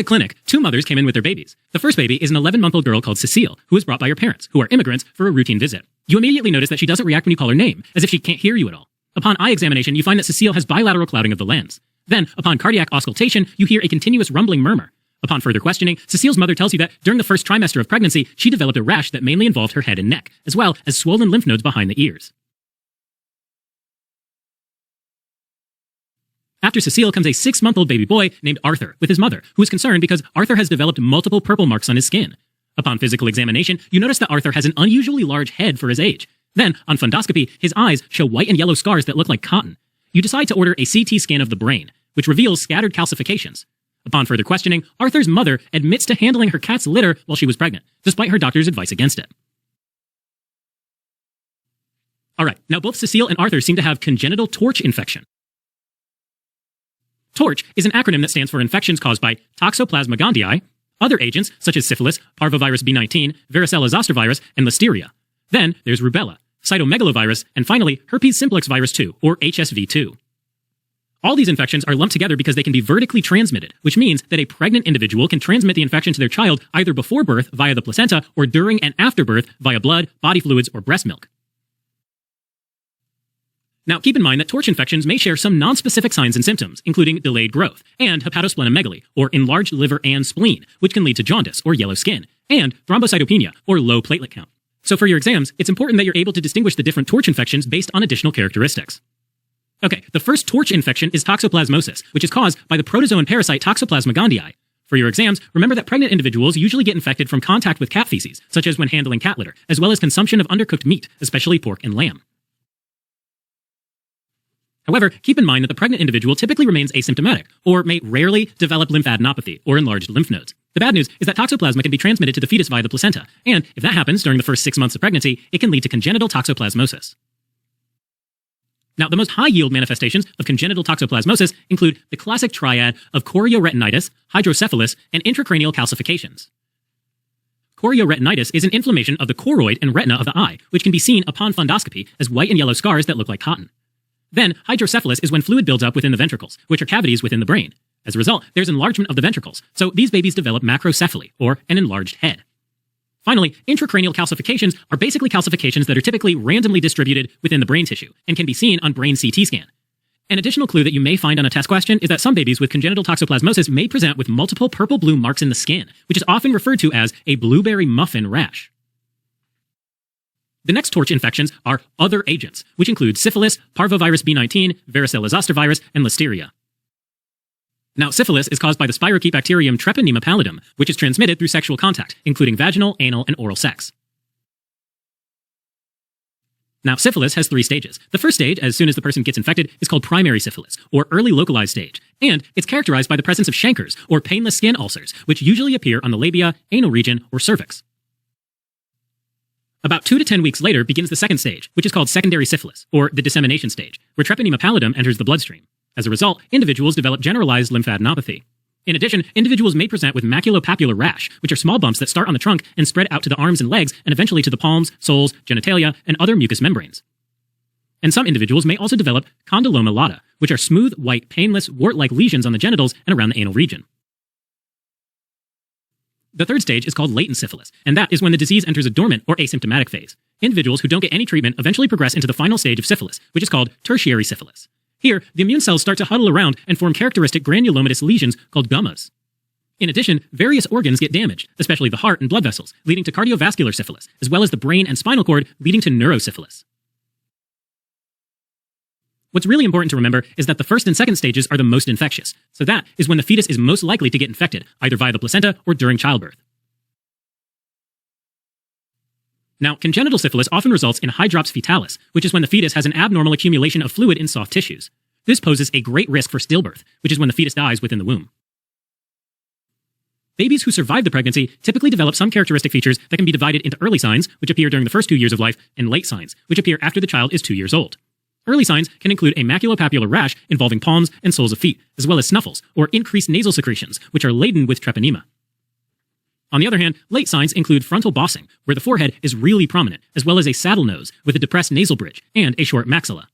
the clinic, two mothers came in with their babies. The first baby is an 11-month-old girl called Cecile, who was brought by her parents, who are immigrants, for a routine visit. You immediately notice that she doesn't react when you call her name, as if she can't hear you at all. Upon eye examination, you find that Cecile has bilateral clouding of the lens. Then, upon cardiac auscultation, you hear a continuous rumbling murmur. Upon further questioning, Cecile's mother tells you that during the first trimester of pregnancy, she developed a rash that mainly involved her head and neck, as well as swollen lymph nodes behind the ears. After Cecile comes a 6-month-old baby boy named Arthur with his mother, who is concerned because Arthur has developed multiple purple marks on his skin. Upon physical examination, you notice that Arthur has an unusually large head for his age. Then, on fundoscopy, his eyes show white and yellow scars that look like cotton. You decide to order a CT scan of the brain, which reveals scattered calcifications. Upon further questioning, Arthur's mother admits to handling her cat's litter while she was pregnant, despite her doctor's advice against it. Alright, now both Cecile and Arthur seem to have congenital torch infection. TORCH is an acronym that stands for infections caused by Toxoplasma gondii, other agents such as syphilis, parvovirus B19, varicella-zoster virus, and listeria. Then there's rubella, cytomegalovirus, and finally herpes simplex virus 2, or HSV2. All these infections are lumped together because they can be vertically transmitted, which means that a pregnant individual can transmit the infection to their child either before birth via the placenta or during and after birth via blood, body fluids, or breast milk. Now, keep in mind that torch infections may share some nonspecific signs and symptoms, including delayed growth, and hepatosplenomegaly, or enlarged liver and spleen, which can lead to jaundice, or yellow skin, and thrombocytopenia, or low platelet count. So for your exams, it's important that you're able to distinguish the different torch infections based on additional characteristics. Okay, the first torch infection is toxoplasmosis, which is caused by the protozoan parasite Toxoplasma gondii. For your exams, remember that pregnant individuals usually get infected from contact with cat feces, such as when handling cat litter, as well as consumption of undercooked meat, especially pork and lamb. However, keep in mind that the pregnant individual typically remains asymptomatic, or may rarely develop lymphadenopathy, or enlarged lymph nodes. The bad news is that toxoplasma can be transmitted to the fetus via the placenta, and if that happens during the first 6 months of pregnancy, it can lead to congenital toxoplasmosis. Now, the most high-yield manifestations of congenital toxoplasmosis include the classic triad of chorioretinitis, hydrocephalus, and intracranial calcifications. Chorioretinitis is an inflammation of the choroid and retina of the eye, which can be seen upon fundoscopy as white and yellow scars that look like cotton. Then, hydrocephalus is when fluid builds up within the ventricles, which are cavities within the brain. As a result, there's enlargement of the ventricles, so these babies develop macrocephaly, or an enlarged head. Finally, intracranial calcifications are basically calcifications that are typically randomly distributed within the brain tissue and can be seen on brain CT scan. An additional clue that you may find on a test question is that some babies with congenital toxoplasmosis may present with multiple purple-blue marks in the skin, which is often referred to as a blueberry muffin rash. The next torch infections are other agents, which include syphilis, parvovirus B19, varicella-zoster virus, and listeria. Now, syphilis is caused by the spirochete bacterium Treponema pallidum, which is transmitted through sexual contact, including vaginal, anal, and oral sex. Now, syphilis has 3 stages. The first stage, as soon as the person gets infected, is called primary syphilis, or early localized stage, and it's characterized by the presence of chancres, or painless skin ulcers, which usually appear on the labia, anal region, or cervix. About 2 to 10 weeks later begins the second stage, which is called secondary syphilis, or the dissemination stage, where Treponema pallidum enters the bloodstream. As a result, individuals develop generalized lymphadenopathy. In addition, individuals may present with maculopapular rash, which are small bumps that start on the trunk and spread out to the arms and legs and eventually to the palms, soles, genitalia, and other mucous membranes. And some individuals may also develop condyloma lata, which are smooth, white, painless, wart-like lesions on the genitals and around the anal region. The third stage is called latent syphilis, and that is when the disease enters a dormant or asymptomatic phase. Individuals who don't get any treatment eventually progress into the final stage of syphilis, which is called tertiary syphilis. Here, the immune cells start to huddle around and form characteristic granulomatous lesions called gummas. In addition, various organs get damaged, especially the heart and blood vessels, leading to cardiovascular syphilis, as well as the brain and spinal cord, leading to neurosyphilis. What's really important to remember is that the first and second stages are the most infectious, so that is when the fetus is most likely to get infected, either via the placenta or during childbirth. Now, congenital syphilis often results in hydrops fetalis, which is when the fetus has an abnormal accumulation of fluid in soft tissues. This poses a great risk for stillbirth, which is when the fetus dies within the womb. Babies who survive the pregnancy typically develop some characteristic features that can be divided into early signs, which appear during the first 2 years of life, and late signs, which appear after the child is 2 years old. Early signs can include a maculopapular rash involving palms and soles of feet, as well as snuffles, or increased nasal secretions, which are laden with treponema. On the other hand, late signs include frontal bossing, where the forehead is really prominent, as well as a saddle nose with a depressed nasal bridge and a short maxilla.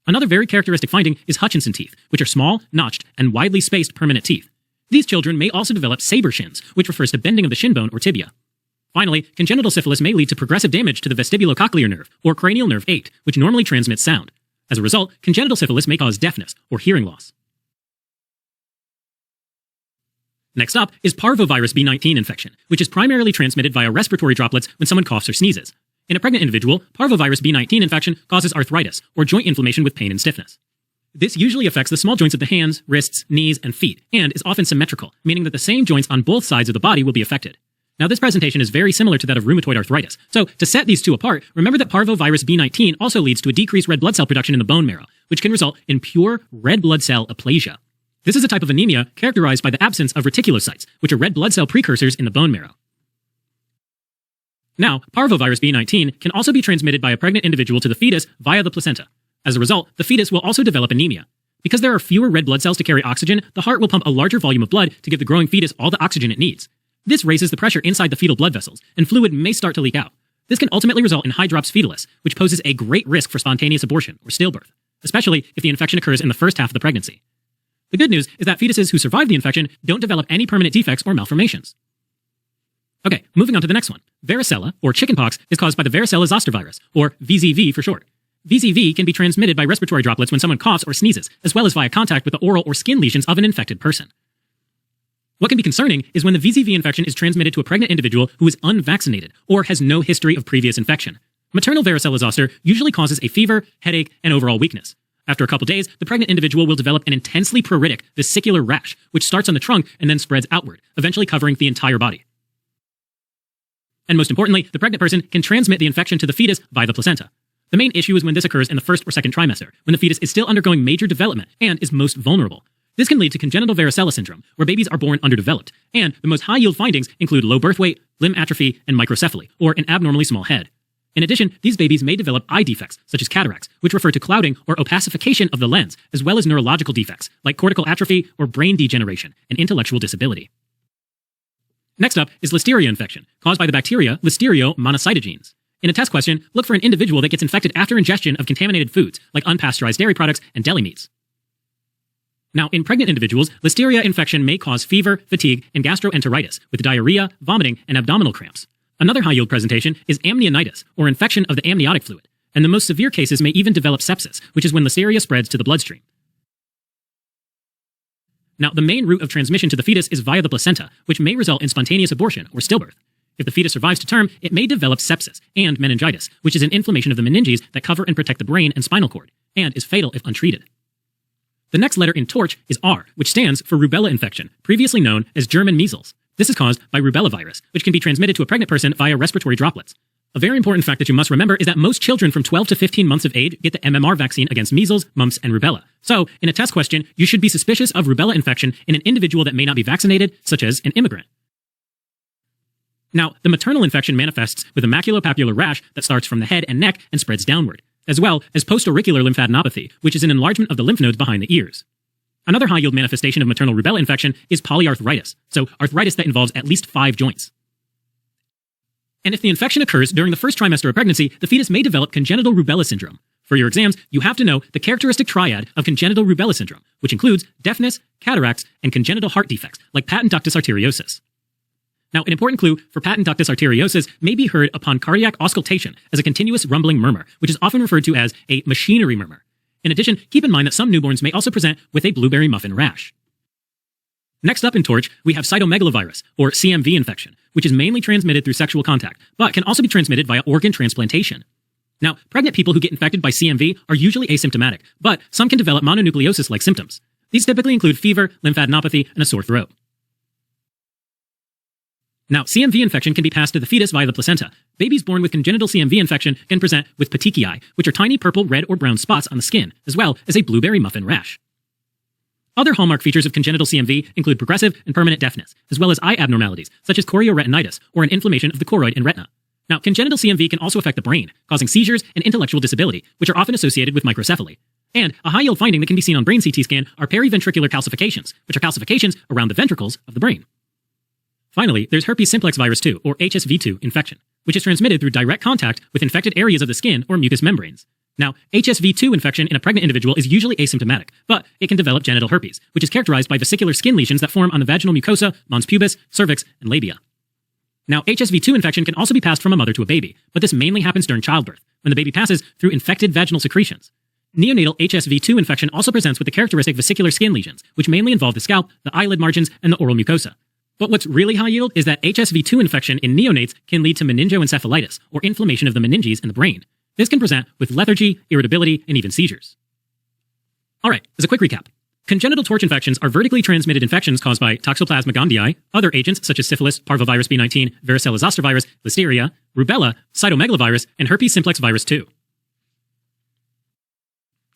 Another very characteristic finding is Hutchinson teeth, which are small, notched, and widely spaced permanent teeth. These children may also develop saber shins, which refers to bending of the shin bone or tibia. Finally, congenital syphilis may lead to progressive damage to the vestibulocochlear nerve, or cranial nerve 8, which normally transmits sound. As a result, congenital syphilis may cause deafness or hearing loss. Next up is parvovirus B19 infection, which is primarily transmitted via respiratory droplets when someone coughs or sneezes. In a pregnant individual, parvovirus B19 infection causes arthritis, or joint inflammation with pain and stiffness. This usually affects the small joints of the hands, wrists, knees, and feet, and is often symmetrical, meaning that the same joints on both sides of the body will be affected. Now, this presentation is very similar to that of rheumatoid arthritis. So, to set these two apart, remember that parvovirus B19 also leads to a decreased red blood cell production in the bone marrow, which can result in pure red blood cell aplasia. This is a type of anemia characterized by the absence of reticulocytes, which are red blood cell precursors in the bone marrow. Now, parvovirus B19 can also be transmitted by a pregnant individual to the fetus via the placenta. As a result, the fetus will also develop anemia. Because there are fewer red blood cells to carry oxygen, the heart will pump a larger volume of blood to give the growing fetus all the oxygen it needs. This raises the pressure inside the fetal blood vessels, and fluid may start to leak out. This can ultimately result in hydrops fetalis, which poses a great risk for spontaneous abortion or stillbirth, especially if the infection occurs in the first half of the pregnancy. The good news is that fetuses who survive the infection don't develop any permanent defects or malformations. Okay, moving on to the next one. Varicella, or chickenpox, is caused by the varicella zoster virus, or VZV for short. VZV can be transmitted by respiratory droplets when someone coughs or sneezes, as well as via contact with the oral or skin lesions of an infected person. What can be concerning is when the VZV infection is transmitted to a pregnant individual who is unvaccinated or has no history of previous infection. Maternal varicella zoster usually causes a fever, headache, and overall weakness. After a couple days, the pregnant individual will develop an intensely pruritic vesicular rash, which starts on the trunk and then spreads outward, eventually covering the entire body. And most importantly, the pregnant person can transmit the infection to the fetus via the placenta. The main issue is when this occurs in the first or second trimester, when the fetus is still undergoing major development and is most vulnerable. This can lead to congenital varicella syndrome, where babies are born underdeveloped, and the most high-yield findings include low birth weight, limb atrophy, and microcephaly, or an abnormally small head. In addition, these babies may develop eye defects, such as cataracts, which refer to clouding or opacification of the lens, as well as neurological defects, like cortical atrophy or brain degeneration, and intellectual disability. Next up is listeria infection, caused by the bacteria Listerio monocytogenes. In a test question, look for an individual that gets infected after ingestion of contaminated foods, like unpasteurized dairy products and deli meats. Now, in pregnant individuals, listeria infection may cause fever, fatigue, and gastroenteritis, with diarrhea, vomiting, and abdominal cramps. Another high-yield presentation is amnionitis, or infection of the amniotic fluid, and the most severe cases may even develop sepsis, which is when listeria spreads to the bloodstream. Now, the main route of transmission to the fetus is via the placenta, which may result in spontaneous abortion or stillbirth. If the fetus survives to term, it may develop sepsis and meningitis, which is an inflammation of the meninges that cover and protect the brain and spinal cord, and is fatal if untreated. The next letter in TORCH is R, which stands for rubella infection, previously known as German measles. This is caused by rubella virus, which can be transmitted to a pregnant person via respiratory droplets. A very important fact that you must remember is that most children from 12 to 15 months of age get the MMR vaccine against measles, mumps, and rubella. So, in a test question, you should be suspicious of rubella infection in an individual that may not be vaccinated, such as an immigrant. Now, the maternal infection manifests with a maculopapular rash that starts from the head and neck and spreads downward, as well as postauricular lymphadenopathy, which is an enlargement of the lymph nodes behind the ears. Another high-yield manifestation of maternal rubella infection is polyarthritis, so arthritis that involves at least 5 joints. And if the infection occurs during the first trimester of pregnancy, the fetus may develop congenital rubella syndrome. For your exams, you have to know the characteristic triad of congenital rubella syndrome, which includes deafness, cataracts, and congenital heart defects, like patent ductus arteriosus. Now, an important clue for patent ductus arteriosus may be heard upon cardiac auscultation as a continuous rumbling murmur, which is often referred to as a machinery murmur. In addition, keep in mind that some newborns may also present with a blueberry muffin rash. Next up in TORCH, we have cytomegalovirus, or CMV infection, which is mainly transmitted through sexual contact, but can also be transmitted via organ transplantation. Now, pregnant people who get infected by CMV are usually asymptomatic, but some can develop mononucleosis-like symptoms. These typically include fever, lymphadenopathy, and a sore throat. Now, CMV infection can be passed to the fetus via the placenta. Babies born with congenital CMV infection can present with petechiae, which are tiny purple, red, or brown spots on the skin, as well as a blueberry muffin rash. Other hallmark features of congenital CMV include progressive and permanent deafness, as well as eye abnormalities, such as chorioretinitis, or an inflammation of the choroid and retina. Now, congenital CMV can also affect the brain, causing seizures and intellectual disability, which are often associated with microcephaly. And a high-yield finding that can be seen on brain CT scan are periventricular calcifications, which are calcifications around the ventricles of the brain. Finally, there's herpes simplex virus 2, or HSV2, infection, which is transmitted through direct contact with infected areas of the skin or mucous membranes. Now, HSV-2 infection in a pregnant individual is usually asymptomatic, but it can develop genital herpes, which is characterized by vesicular skin lesions that form on the vaginal mucosa, mons pubis, cervix, and labia. Now, HSV-2 infection can also be passed from a mother to a baby, but this mainly happens during childbirth, when the baby passes through infected vaginal secretions. Neonatal HSV-2 infection also presents with the characteristic vesicular skin lesions, which mainly involve the scalp, the eyelid margins, and the oral mucosa. But what's really high yield is that HSV-2 infection in neonates can lead to meningoencephalitis, or inflammation of the meninges in the brain. This can present with lethargy, irritability, and even seizures. Alright, as a quick recap. Congenital torch infections are vertically transmitted infections caused by Toxoplasma gondii, other agents such as syphilis, parvovirus B19, varicella zoster virus, listeria, rubella, cytomegalovirus, and herpes simplex virus 2.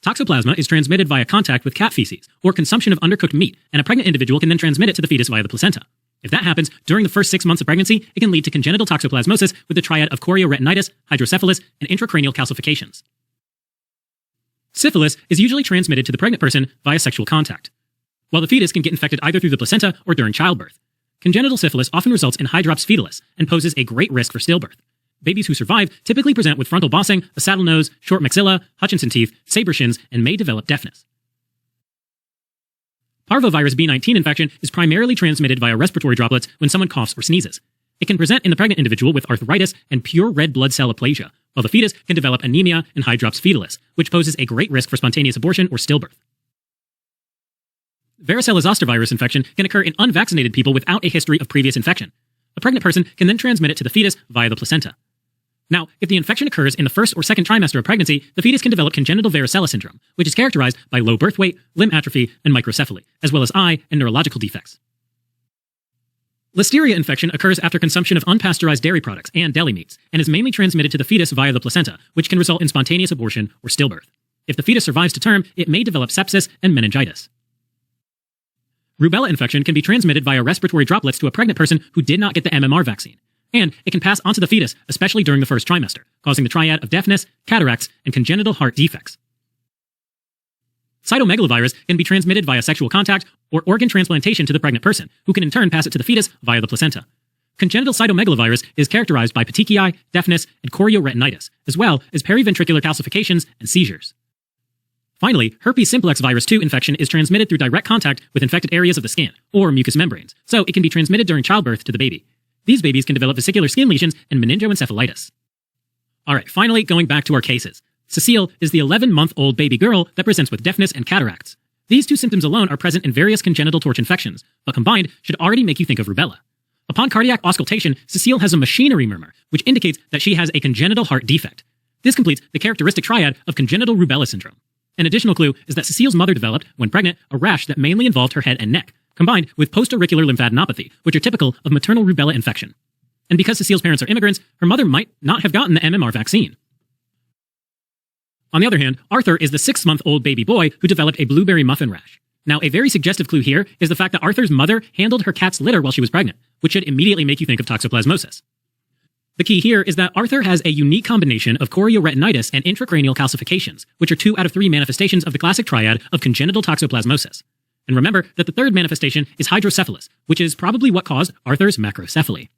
Toxoplasma is transmitted via contact with cat feces, or consumption of undercooked meat, and a pregnant individual can then transmit it to the fetus via the placenta. If that happens during the first 6 months of pregnancy, it can lead to congenital toxoplasmosis with the triad of chorioretinitis, hydrocephalus, and intracranial calcifications. Syphilis is usually transmitted to the pregnant person via sexual contact, while the fetus can get infected either through the placenta or during childbirth. Congenital syphilis often results in hydrops fetalis and poses a great risk for stillbirth. Babies who survive typically present with frontal bossing, a saddle nose, short maxilla, Hutchinson teeth, saber shins, and may develop deafness. Parvovirus B19 infection is primarily transmitted via respiratory droplets when someone coughs or sneezes. It can present in the pregnant individual with arthritis and pure red blood cell aplasia, while the fetus can develop anemia and hydrops fetalis, which poses a great risk for spontaneous abortion or stillbirth. Varicella zoster virus infection can occur in unvaccinated people without a history of previous infection. A pregnant person can then transmit it to the fetus via the placenta. Now, if the infection occurs in the first or second trimester of pregnancy, the fetus can develop congenital varicella syndrome, which is characterized by low birth weight, limb atrophy, and microcephaly, as well as eye and neurological defects. Listeria infection occurs after consumption of unpasteurized dairy products and deli meats, and is mainly transmitted to the fetus via the placenta, which can result in spontaneous abortion or stillbirth. If the fetus survives to term, it may develop sepsis and meningitis. Rubella infection can be transmitted via respiratory droplets to a pregnant person who did not get the MMR vaccine, and it can pass onto the fetus, especially during the first trimester, causing the triad of deafness, cataracts, and congenital heart defects. Cytomegalovirus can be transmitted via sexual contact or organ transplantation to the pregnant person, who can in turn pass it to the fetus via the placenta. Congenital cytomegalovirus is characterized by petechiae, deafness, and chorioretinitis, as well as periventricular calcifications and seizures. Finally, herpes simplex virus 2 infection is transmitted through direct contact with infected areas of the skin, or mucous membranes, so it can be transmitted during childbirth to the baby. These babies can develop vesicular skin lesions and meningoencephalitis. Alright, finally, going back to our cases. Cecile is the 11-month-old baby girl that presents with deafness and cataracts. These two symptoms alone are present in various congenital torch infections, but combined should already make you think of rubella. Upon cardiac auscultation, Cecile has a machinery murmur, which indicates that she has a congenital heart defect. This completes the characteristic triad of congenital rubella syndrome. An additional clue is that Cecile's mother developed, when pregnant, a rash that mainly involved her head and neck, combined with postauricular lymphadenopathy, which are typical of maternal rubella infection. And because Cecile's parents are immigrants, her mother might not have gotten the MMR vaccine. On the other hand, Arthur is the 6-month-old baby boy who developed a blueberry muffin rash. Now, a very suggestive clue here is the fact that Arthur's mother handled her cat's litter while she was pregnant, which should immediately make you think of toxoplasmosis. The key here is that Arthur has a unique combination of chorioretinitis and intracranial calcifications, which are 2 out of 3 manifestations of the classic triad of congenital toxoplasmosis. And remember that the third manifestation is hydrocephalus, which is probably what caused Arthur's macrocephaly.